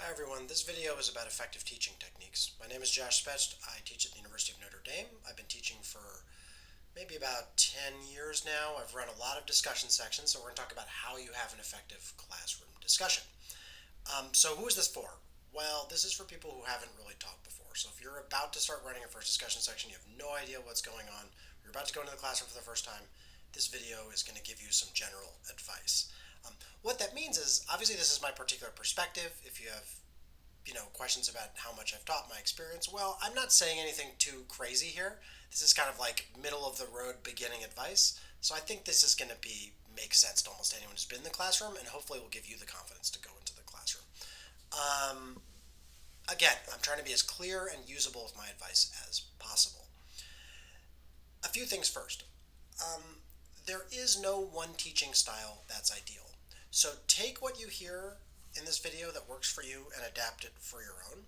Hi everyone, this video is about effective teaching techniques. My name is Josh Spetzt. I teach at the University of Notre Dame. I've been teaching for maybe about 10 years now. I've run a lot of discussion sections, so we're going to talk about how you have an effective classroom discussion. So who is this for? Well, this is for people who haven't really taught before. So if you're about to start running a first discussion section, you have no idea what's going on, you're about to go into the classroom for the first time, this video is going to give you some general advice. What that means is, obviously this is my particular perspective. If you have questions about how much I've taught, my experience, well, I'm not saying anything too crazy here. This is kind of like middle of the road beginning advice. So I think this is going to make sense to almost anyone who's been in the classroom, and hopefully will give you the confidence to go into the classroom. Again, I'm trying to be as clear and usable with my advice as possible. A few things first. There is no one teaching style that's ideal. So take what you hear in this video that works for you and adapt it for your own.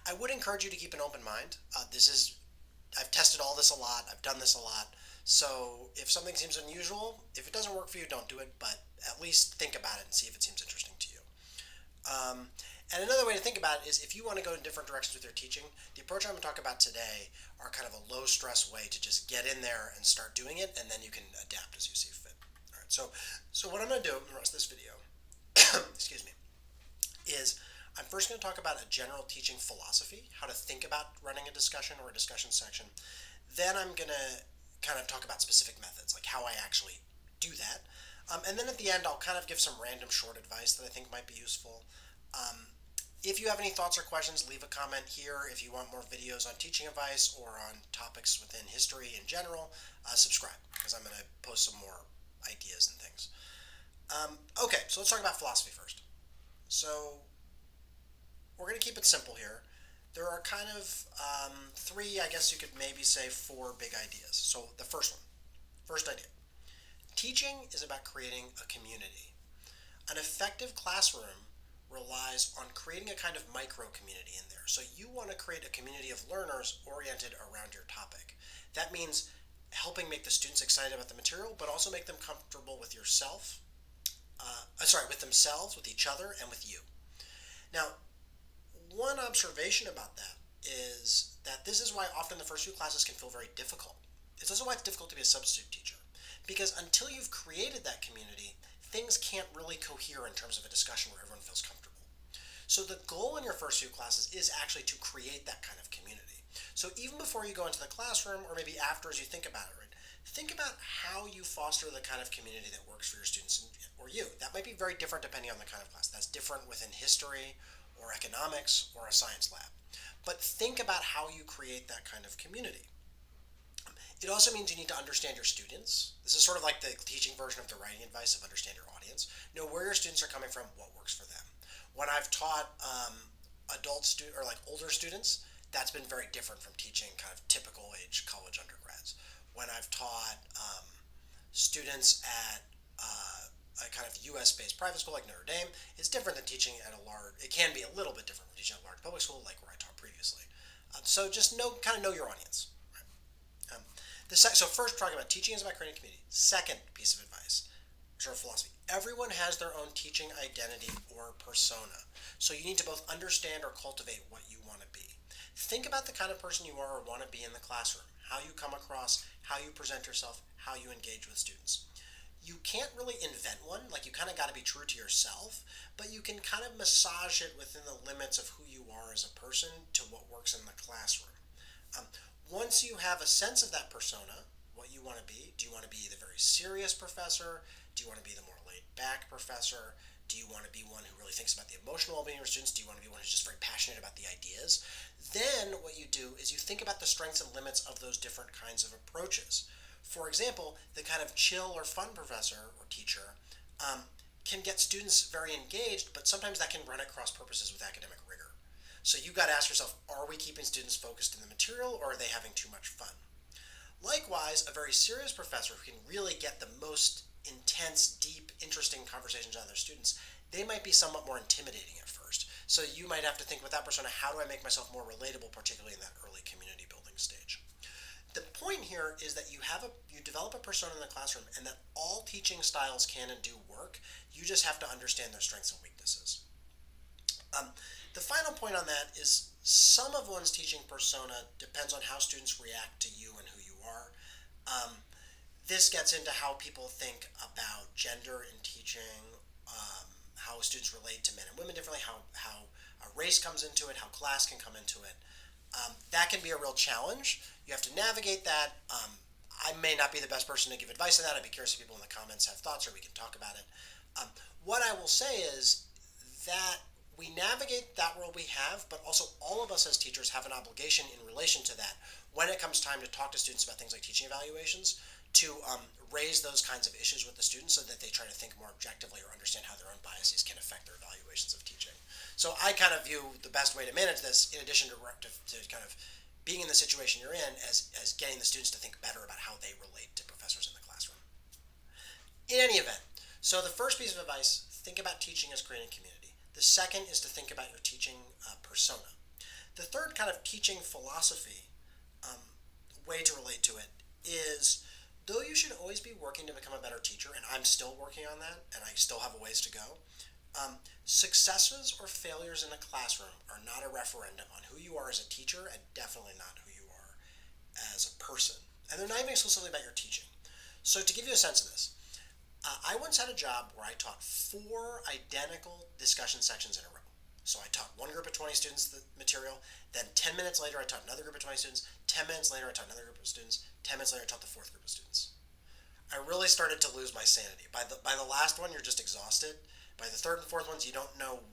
I would encourage you to keep an open mind. I've tested all this a lot. I've done this a lot. So if something seems unusual, if it doesn't work for you, don't do it. But at least think about it and see if it seems interesting to you. And another way to think about it is if you want to go in different directions with your teaching, the approach I'm going to talk about today are kind of a low stress way to just get in there and start doing it, and then you can adapt as you see fit. All right. So what I'm going to do in the rest of this video, excuse me, is I'm first going to talk about a general teaching philosophy, how to think about running a discussion or a discussion section. Then I'm going to kind of talk about specific methods, like how I actually do that. And then at the end, I'll kind of give some random short advice that I think might be useful. If you have any thoughts or questions, leave a comment here. If you want more videos on teaching advice or on topics within history in general, subscribe, because I'm going to post some more ideas and things. Okay, so let's talk about philosophy first. So we're going to keep it simple here. There are kind of three, I guess you could maybe say four big ideas. So the first idea. Teaching is about creating a community. An effective classroom relies on creating a kind of micro community in there. So you want to create a community of learners oriented around your topic. That means helping make the students excited about the material, but also make them comfortable with with themselves, with each other, and with you. Now, one observation about that is that this is why often the first few classes can feel very difficult. It's also why it's difficult to be a substitute teacher. Because until you've created that community, things can't really cohere in terms of a discussion where everyone feels comfortable. So the goal in your first few classes is actually to create that kind of community. So even before you go into the classroom, or maybe after as you think about it, right, think about how you foster the kind of community that works for your students or you. That might be very different depending on the kind of class. That's different within history or economics or a science lab. But think about how you create that kind of community. It also means you need to understand your students. This is sort of like the teaching version of the writing advice of understand your audience. Know where your students are coming from, what works for them. When I've taught older students, that's been very different from teaching kind of typical age college undergrads. When I've taught students at a kind of U.S.-based private school like Notre Dame, it's different than teaching at it can be a little bit different from teaching at a large public school like where I taught previously. So just know your audience. So first, talking about teaching is about creating a community. Second piece of advice, sort of philosophy. Everyone has their own teaching identity or persona. So you need to both understand or cultivate what you want to be. Think about the kind of person you are or want to be in the classroom, how you come across, how you present yourself, how you engage with students. You can't really invent one, like you kind of got to be true to yourself, but you can kind of massage it within the limits of who you are as a person to what works in the classroom. Once you have a sense of that persona, what you want to be, do you want to be the very serious professor? Do you want to be the more laid-back professor? Do you want to be one who really thinks about the emotional well-being of your students? Do you want to be one who's just very passionate about the ideas? Then what you do is you think about the strengths and limits of those different kinds of approaches. For example, the kind of chill or fun professor or teacher can get students very engaged, but sometimes that can run at cross purposes with academic rigor. So you've got to ask yourself, are we keeping students focused in the material, or are they having too much fun? Likewise, a very serious professor who can really get the most intense, deep, interesting conversations out of their students, they might be somewhat more intimidating at first. So you might have to think with that persona, how do I make myself more relatable, particularly in that early community building stage? The point here is that you develop a persona in the classroom, and that all teaching styles can and do work. You just have to understand their strengths and weaknesses. The final point on that is some of one's teaching persona depends on how students react to you and who you are. Um, this gets into how people think about gender in teaching, how students relate to men and women differently, how race comes into it, how class can come into it. That can be a real challenge. You have to navigate that. I may not be the best person to give advice on that. I'd be curious if people in the comments have thoughts, or we can talk about it. What I will say is that we navigate that world we have, but also all of us as teachers have an obligation in relation to that when it comes time to talk to students about things like teaching evaluations, to raise those kinds of issues with the students so that they try to think more objectively or understand how their own biases can affect their evaluations of teaching. So I kind of view the best way to manage this, in addition to kind of being in the situation you're in, as getting the students to think better about how they relate to professors in the classroom. In any event, so the first piece of advice, think about teaching as creating community. The second is to think about your teaching persona. The third kind of teaching philosophy way to relate to it is, though you should always be working to become a better teacher, and I'm still working on that, and I still have a ways to go, successes or failures in a classroom are not a referendum on who you are as a teacher, and definitely not who you are as a person. And they're not even exclusively about your teaching. So to give you a sense of this, I once had a job where I taught 4 identical discussion sections in a row. So I taught one group of 20 students the material, then 10 minutes later I taught another group of 20 students, 10 minutes later I taught another group of students, 10 minutes later I taught the 4th group of students. I really started to lose my sanity. By the last one, you're just exhausted. By the 3rd and 4th ones, you don't know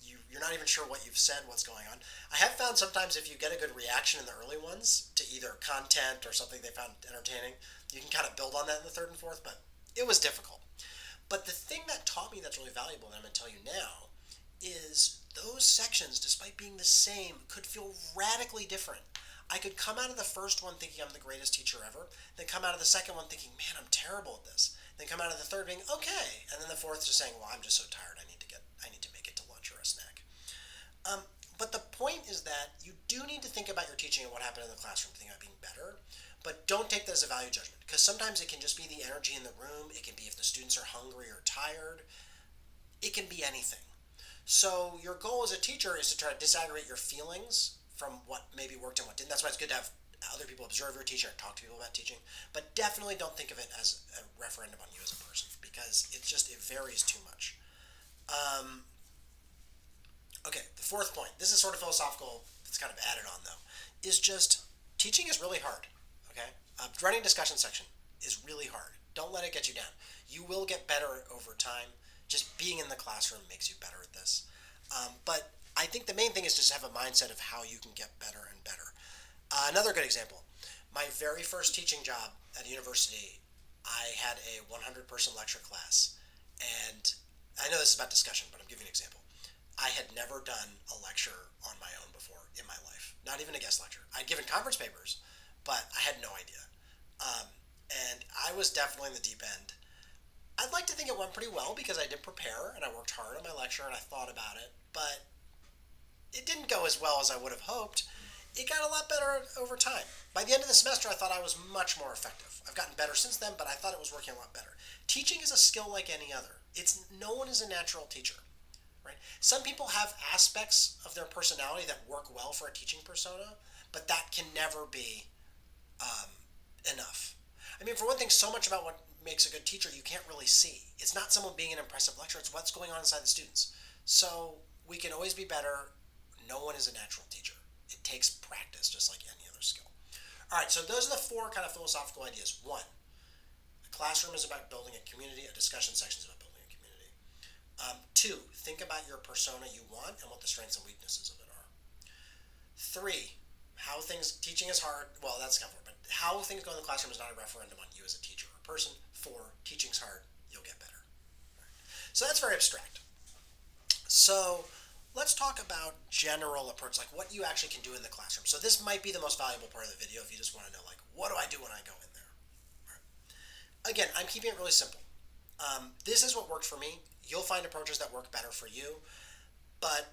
you're not even sure what you've said, what's going on. I have found sometimes if you get a good reaction in the early ones to either content or something they found entertaining, you can kind of build on that in the 3rd and 4th, but it was difficult. But the thing that taught me that's really valuable, that I'm going to tell you now, is those sections, despite being the same, could feel radically different. I could come out of the first one thinking I'm the greatest teacher ever, then come out of the second one thinking, man, I'm terrible at this. Then come out of the third being, okay, and then the fourth just saying, well, I'm just so tired, I need to make it to lunch or a snack. But the point is that you do need to think about your teaching and what happened in the classroom, think about being better, but don't take that as a value judgment, because sometimes it can just be the energy in the room, it can be if the students are hungry or tired, it can be anything. So your goal as a teacher is to try to disaggregate your feelings from what maybe worked and what didn't. That's why it's good to have other people observe your teaching and talk to people about teaching. But definitely don't think of it as a referendum on you as a person, because it varies too much. Okay, the 4th point. This is sort of philosophical. It's kind of added on though. Is just teaching is really hard. Okay, running a discussion section is really hard. Don't let it get you down. You will get better over time. Just being in the classroom makes you better at this. But I think the main thing is just have a mindset of how you can get better and better. Another good example, my very first teaching job at a university, I had a 100-person lecture class. And I know this is about discussion, but I'm giving you an example. I had never done a lecture on my own before in my life, not even a guest lecture. I'd given conference papers, but I had no idea. And I was definitely in the deep end. I'd like to think it went pretty well because I did prepare and I worked hard on my lecture and I thought about it, but it didn't go as well as I would have hoped. It got a lot better over time. By the end of the semester, I thought I was much more effective. I've gotten better since then, but I thought it was working a lot better. Teaching is a skill like any other. No one is a natural teacher, right? Some people have aspects of their personality that work well for a teaching persona, but that can never be enough. I mean, for one thing, so much about what makes a good teacher you can't really see. It's not someone being an impressive lecturer, it's what's going on inside the students. So we can always be better. No one is a natural teacher. It takes practice, just like any other skill. All right, so those are the 4 kind of philosophical ideas. 1, a classroom is about building a community, a discussion section is about building a community. 2, think about your persona you want and what the strengths and weaknesses of it are. 3, teaching is hard, well, that's kind of, but how things go in the classroom is not a referendum on you as a teacher or person. 4, teaching's hard, you'll get better. Right. So that's very abstract. So let's talk about general approach, like what you actually can do in the classroom. So this might be the most valuable part of the video if you just want to know, like, what do I do when I go in there? Right. Again, I'm keeping it really simple. This is what worked for me. You'll find approaches that work better for you, but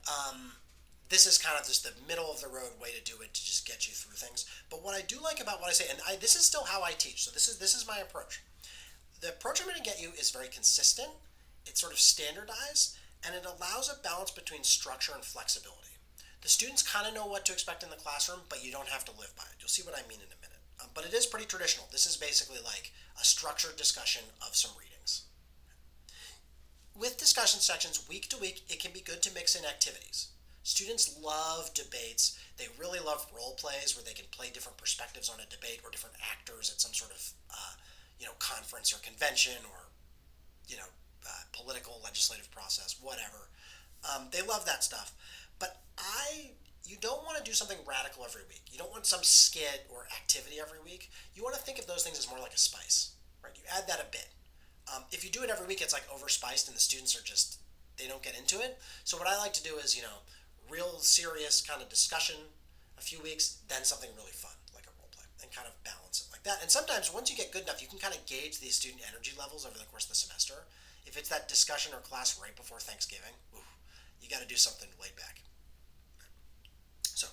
this is kind of just the middle of the road way to do it to just get you through things. But what I do like about what I say, and this is still how I teach, so this is my approach. The approach I'm going to get you is very consistent, it's sort of standardized, and it allows a balance between structure and flexibility. The students kind of know what to expect in the classroom, but you don't have to live by it. You'll see what I mean in a minute. But it is pretty traditional. This is basically like a structured discussion of some readings. With discussion sections, week to week, it can be good to mix in activities. Students love debates. They really love role plays where they can play different perspectives on a debate or different actors at some sort of conference or convention or political legislative process, whatever. They love that stuff. But you don't want to do something radical every week. You don't want some skit or activity every week. You want to think of those things as more like a spice, right? You add that a bit. If you do it every week, it's like overspiced and the students are just, they don't get into it. So what I like to do is, real serious kind of discussion a few weeks, then something really fun, like a role play, and kind of balance it like that. And sometimes once you get good enough, you can kind of gauge the student energy levels over the course of the semester. If it's that discussion or class right before Thanksgiving, you got to do something laid back. So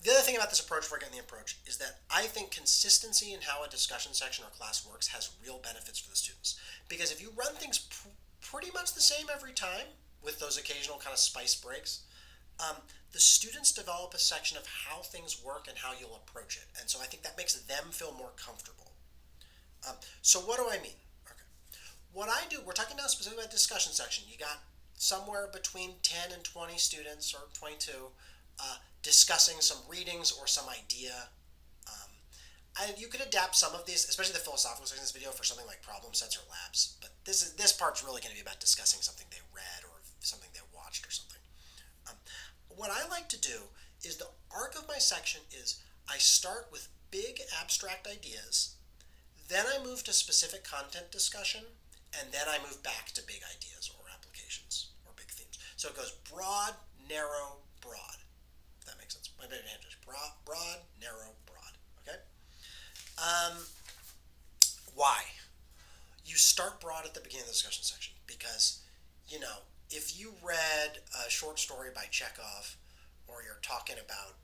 the other thing about this approach, before I get in the approach, is that I think consistency in how a discussion section or class works has real benefits for the students. Because if you run things pretty much the same every time, with those occasional kind of spice breaks, the students develop a section of how things work and how you'll approach it. And so I think that makes them feel more comfortable. So what do I mean? Okay. What I do, we're talking now specifically about discussion section. You got somewhere between 10 and 20 students, or 22, discussing some readings or some idea. You could adapt some of these, especially the philosophical section of this video, for something like problem sets or labs. But this part's really going to be about discussing something they read or something they watched or something. What I like to do is the arc of my section is I start with big abstract ideas, then I move to specific content discussion, and then I move back to big ideas or applications or big themes. So it goes broad, narrow, broad. If that makes sense. My favorite hand is broad, narrow, broad. Okay? Why? You start broad at the beginning of the discussion section because, if you read a short story by Chekhov, or you're talking about,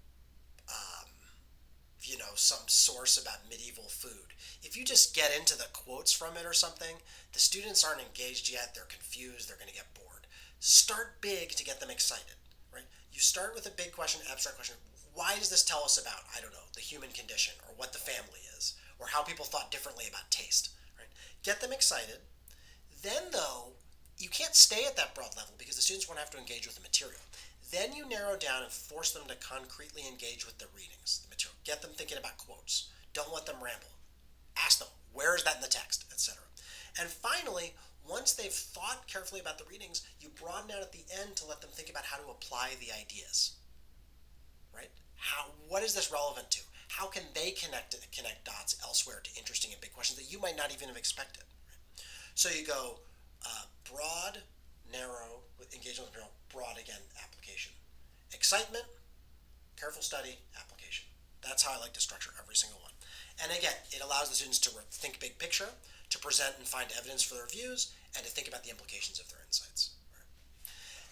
some source about medieval food, if you just get into the quotes from it or something, the students aren't engaged yet, they're confused, they're going to get bored. Start big to get them excited, right? You start with a big question, abstract question. Why does this tell us about, I don't know, the human condition, or what the family is, or how people thought differently about taste, right? Get them excited. Then, though, you can't stay at that broad level because the students won't have to engage with the material. Then you narrow down and force them to concretely engage with the readings, the material. Get them thinking about quotes. Don't let them ramble. Ask them, where is that in the text, etc. And finally, once they've thought carefully about the readings, you broaden out at the end to let them think about how to apply the ideas. Right? What is this relevant to? How can they connect dots elsewhere to interesting and big questions that you might not even have expected? Right? So you go broad, narrow, with engagement with material, broad again, application. Excitement, careful study, application. That's how I like to structure every single one. And again, it allows the students to think big picture, to present and find evidence for their views, and to think about the implications of their insights. Right?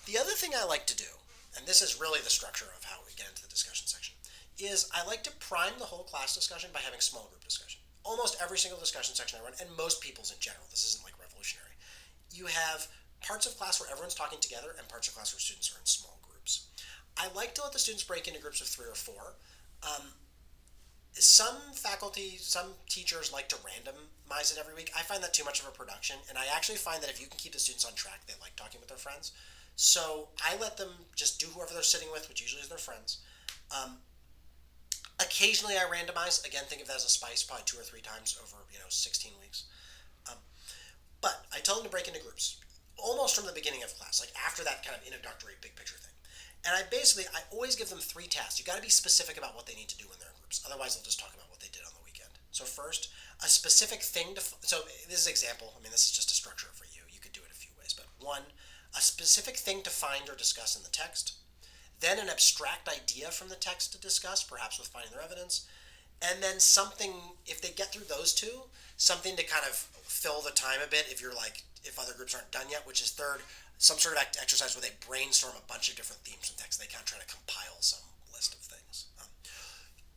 The other thing I like to do, and this is really the structure of how we get into the discussion section, is I like to prime the whole class discussion by having small group discussion. Almost every single discussion section I run, and most people's in general, this isn't like revolutionary, you have parts of class where everyone's talking together and parts of class where students are in small groups. I like to let the students break into groups of 3 or 4. Some faculty, some teachers like to randomize it every week. I find that too much of a production, and I actually find that if you can keep the students on track, they like talking with their friends. So I let them just do whoever they're sitting with, which usually is their friends. Occasionally I randomize. Again, think of that as a spice, probably 2 or 3 times over 16 weeks. But I tell them to break into groups, almost from the beginning of class, like after that kind of introductory big picture thing. And I always give them 3 tasks. You got to be specific about what they need to do when they're in groups. Otherwise, they'll just talk about what they did on the weekend. So first, a specific thing to. So this is an example. This is just a structure for you. You could do it a few ways, but 1, a specific thing to find or discuss in the text. Then an abstract idea from the text to discuss, perhaps with finding their evidence. And then something, if they get through those 2, something to kind of fill the time a bit if other groups aren't done yet, which is 3rd, some sort of exercise where they brainstorm a bunch of different themes from text. They kind of try to compile some list of things.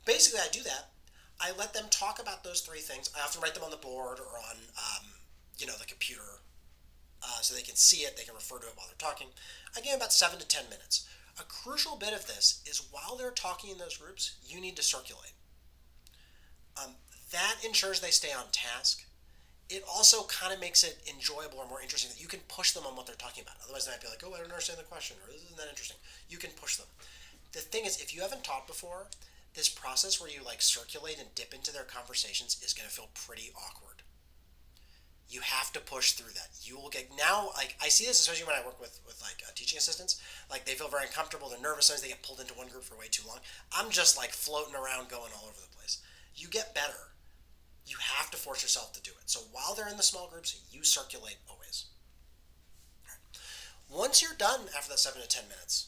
Basically, I do that. I let them talk about those 3 things. I often write them on the board or on, the computer so they can see it. They can refer to it while they're talking. I give them about 7 to 10 minutes. A crucial bit of this is while they're talking in those groups, you need to circulate. Um, that ensures they stay on task. It also kind of makes it enjoyable or more interesting that you can push them on what they're talking about. Otherwise, they might be like, oh, I don't understand the question, or this isn't that interesting. You can push them. The thing is, if you haven't taught before, this process where you like circulate and dip into their conversations is going to feel pretty awkward. You have to push through that. You will get now. Like I see this especially when I work with like teaching assistants. Like they feel very uncomfortable. They're nervous. Sometimes they get pulled into one group for way too long. I'm just like floating around, going all over the place. You get better. You have to force yourself to do it. So while they're in the small groups, you circulate always. Once you're done after that 7 to 10 minutes,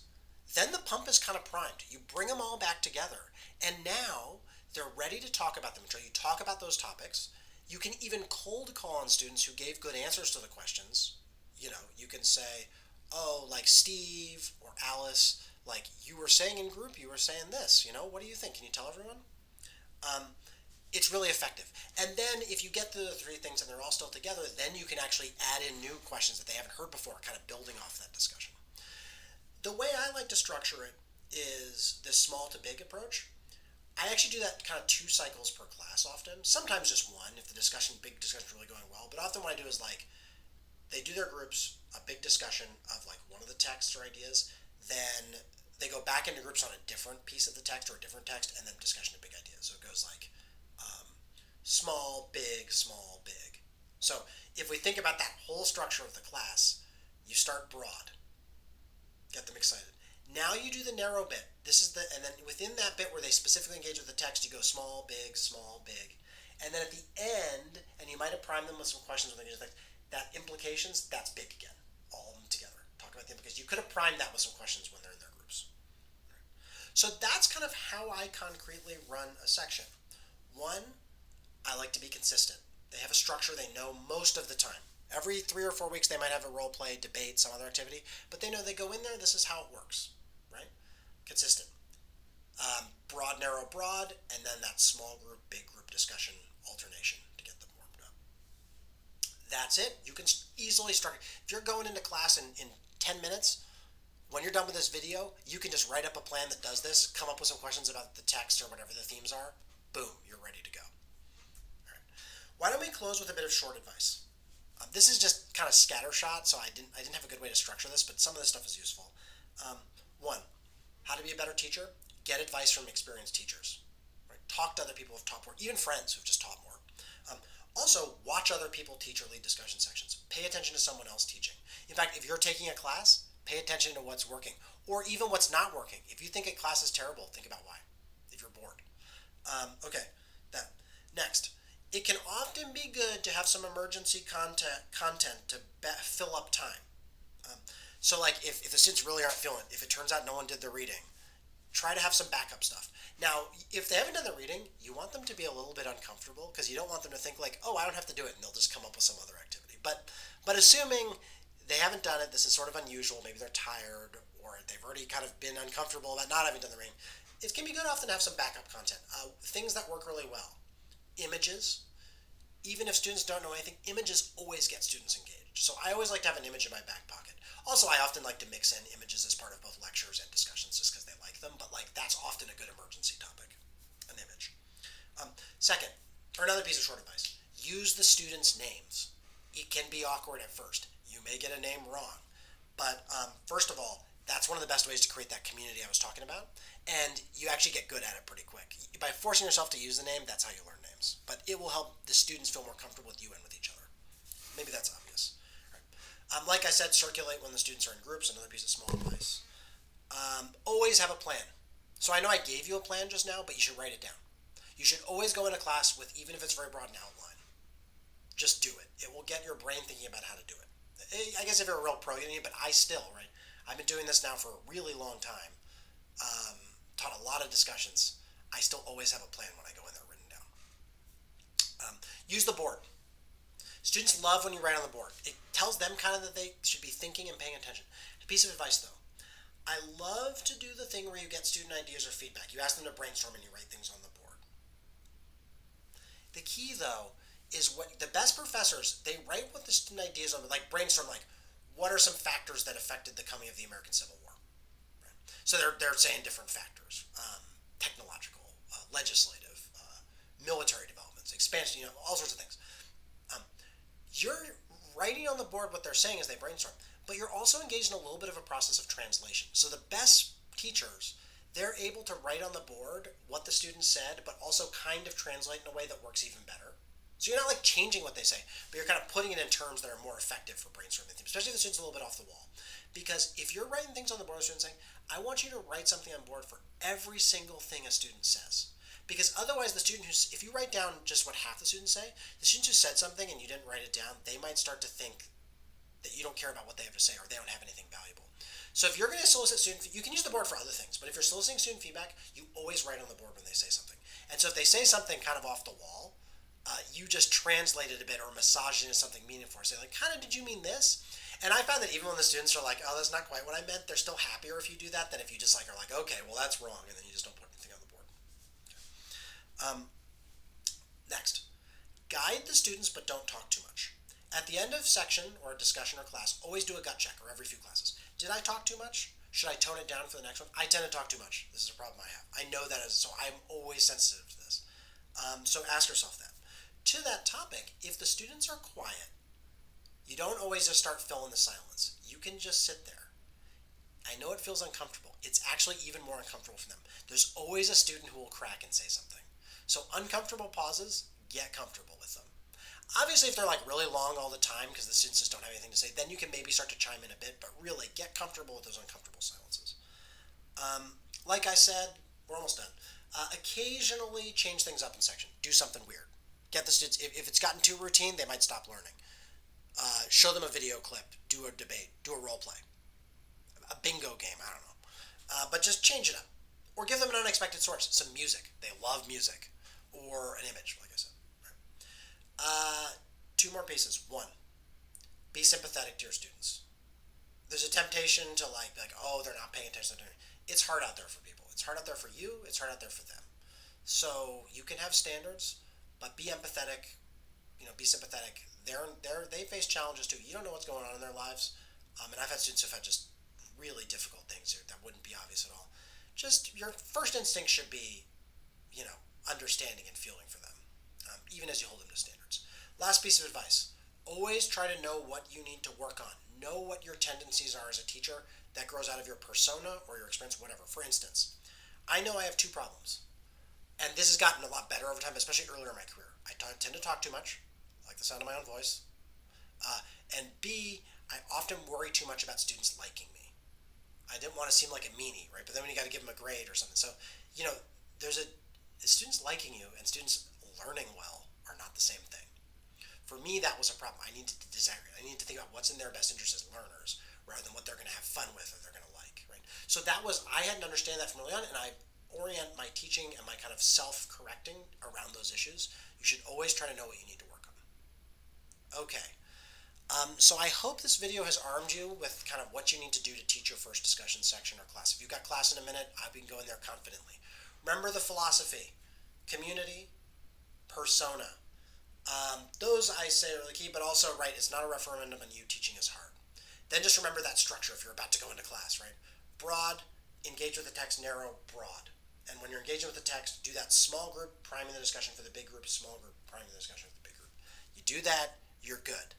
then the pump is kind of primed. You bring them all back together, and now they're ready to talk about the material. You talk about those topics. You can even cold call on students who gave good answers to the questions. You can say, oh, like Steve or Alice, like you were saying in group, you were saying this. What do you think? Can you tell everyone? Um, it's really effective. And then if you get through the three things and they're all still together, then you can actually add in new questions that they haven't heard before, kind of building off that discussion. The way I like to structure it is this small to big approach. I actually do that kind of 2 cycles per class often. Sometimes just one if the big discussion is really going well. But often what I do is like they do their groups, a big discussion of like one of the texts or ideas, then they go back into groups on a different piece of the text or a different text, and then discussion of big ideas. So it goes like small, big, small, big. So if we think about that whole structure of the class, you start broad, get them excited. Now you do the narrow bit. And then within that bit where they specifically engage with the text, you go small, big. And then at the end, and you might have primed them with some questions when they just like that implications, that's big again. All of them together. Talk about the implications. You could have primed that with some questions when they're in their groups. So that's kind of how I concretely run a section. One, I like to be consistent. They have a structure they know most of the time. Every 3 or 4 weeks they might have a role play, debate, some other activity, but they know they go in there, this is how it works, right? Consistent. Broad, narrow, broad, and then that small group, big group discussion alternation to get them warmed up. That's it. You can easily start. If you're going into class in 10 minutes, when you're done with this video, you can just write up a plan that does this, come up with some questions about the text or whatever the themes are. Boom, you're ready to go. All right. Why don't we close with a bit of short advice? This is just kind of scattershot, so I didn't have a good way to structure this, but some of this stuff is useful. One, how to be a better teacher? Get advice from experienced teachers. Right? Talk to other people who've taught more, even friends who've just taught more. Also, watch other people teach or lead discussion sections. Pay attention to someone else teaching. In fact, if you're taking a class, pay attention to what's working, or even what's not working. If you think a class is terrible, think about why, if you're bored. Okay, that. Next, it can often be good to have some emergency content to fill up time. So like if the students really aren't feeling it, if it turns out no one did the reading, try to have some backup stuff. Now, if they haven't done the reading, you want them to be a little bit uncomfortable because you don't want them to think like, oh, I don't have to do it, and they'll just come up with some other activity. But assuming they haven't done it, this is sort of unusual, maybe they're tired or they've already kind of been uncomfortable about not having done the reading, it can be good often to have some backup content. Things that work really well. Images. Even if students don't know anything, images always get students engaged. So I always like to have an image in my back pocket. Also, I often like to mix in images as part of both lectures and discussions just because they like them, but like that's often a good emergency topic, an image. Second, or another piece of short advice, use the students' names. It can be awkward at first. You may get a name wrong, but first of all, that's one of the best ways to create that community I was talking about, and you actually get good at it pretty quick. By forcing yourself to use the name, that's how you learn names. But it will help the students feel more comfortable with you and with each other. Maybe that's obvious. Right. Like I said, circulate when the students are in groups, another piece of small advice. Always have a plan. So I know I gave you a plan just now, but you should write it down. You should always go into class with, even if it's very broad, an outline. Just do it. It will get your brain thinking about how to do it. I guess if you're a real pro, you need it, but I still, right? I've been doing this now for a really long time. Taught a lot of discussions. I still always have a plan when I go in there written down. Use the board. Students love when you write on the board. It tells them kind of that they should be thinking and paying attention. A piece of advice though. I love to do the thing where you get student ideas or feedback. You ask them to brainstorm and you write things on the board. The key though is what the best professors, they write what the student ideas on, like brainstorm, like what are some factors that affected the coming of the American Civil War? Right? So they're saying different factors, technological, legislative, military developments, expansion, all sorts of things. Um, you're writing on the board what they're saying as they brainstorm, but you're also engaged in a little bit of a process of translation. So the best teachers, they're able to write on the board what the student said, but also kind of translate in a way that works even better. So you're not like changing what they say, but you're kind of putting it in terms that are more effective for brainstorming themes, especially if the student's a little bit off the wall. Because if you're writing things on the board, the student's saying, I want you to write something on board for every single thing a student says. Because otherwise, the student who's, if you write down just what half the students say, the student who said something and you didn't write it down, they might start to think that you don't care about what they have to say or they don't have anything valuable. So if you're going to solicit student, you can use the board for other things, but if you're soliciting student feedback, you always write on the board when they say something. And so if they say something kind of off the wall, you just translate it a bit or massage it into something meaningful. Say like, kind of, did you mean this? And I found that even when the students are like, oh, that's not quite what I meant, they're still happier if you do that than if you just like are like, okay, well that's wrong, and then you just don't put anything on the board. Next, guide the students but don't talk too much. At the end of section or discussion or class, always do a gut check, or every few classes. Did I talk too much? Should I tone it down for the next one? I tend to talk too much. This is a problem I have. I know that, so I'm always sensitive to this. So ask yourself that. To that topic, if the students are quiet, you don't always just start filling the silence. You can just sit there. I know it feels uncomfortable. It's actually even more uncomfortable for them. There's always a student who will crack and say something. So uncomfortable pauses, get comfortable with them. Obviously, if they're like really long all the time because the students just don't have anything to say, then you can maybe start to chime in a bit, but really get comfortable with those uncomfortable silences. Like I said, we're almost done. Occasionally change things up in section. Do something weird. Get the students, if it's gotten too routine, they might stop learning. Show them a video clip, do a debate, do a role play, a bingo game, I don't know. But just change it up. Or give them an unexpected source, some music. They love music. Or an image, like I said. Two more pieces. One, be sympathetic to your students. There's a temptation to like be like, oh, they're not paying attention to me. It's hard out there for people. It's hard out there for you. It's hard out there for them. So you can have standards, but be empathetic. Be sympathetic. They face challenges too. You don't know what's going on in their lives, and I've had students who've had just really difficult things that wouldn't be obvious at all. Just your first instinct should be, understanding and feeling for them, even as you hold them to standards. Last piece of advice: always try to know what you need to work on. Know what your tendencies are as a teacher. That grows out of your persona or your experience, whatever. For instance, I know I have two problems, and this has gotten a lot better over time, especially earlier in my career. I tend to talk too much, I like the sound of my own voice, and B, I often worry too much about students liking me. I didn't want to seem like a meanie, right? But then when you got to give them a grade or something, so there's students liking you and students learning well are not the same thing. For me, that was a problem. I needed to disagree. I needed to think about what's in their best interest as learners rather than what they're going to have fun with or they're going to like, right? So I had to understand that from early on, and I orient my teaching and my kind of self-correcting around those issues. You should always try to know what you need to work on. Okay. So I hope this video has armed you with kind of what you need to do to teach your first discussion section or class. If you've got class in a minute, I can go in there confidently. Remember the philosophy: community, persona. Those I say are the key, but also, right, it's not a referendum on you teaching is hard. Then just remember that structure if you're about to go into class, right? Broad, engage with the text, narrow, broad. And when you're engaging with the text, do that small group, priming the discussion for the big group, small group, priming the discussion for the big group. You do that, you're good.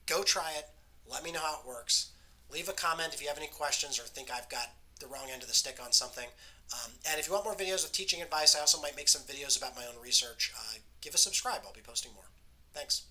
Go try it. Let me know how it works. Leave a comment if you have any questions or think I've got the wrong end of the stick on something. And if you want more videos with teaching advice, I also might make some videos about my own research. Give a subscribe. I'll be posting more. Thanks.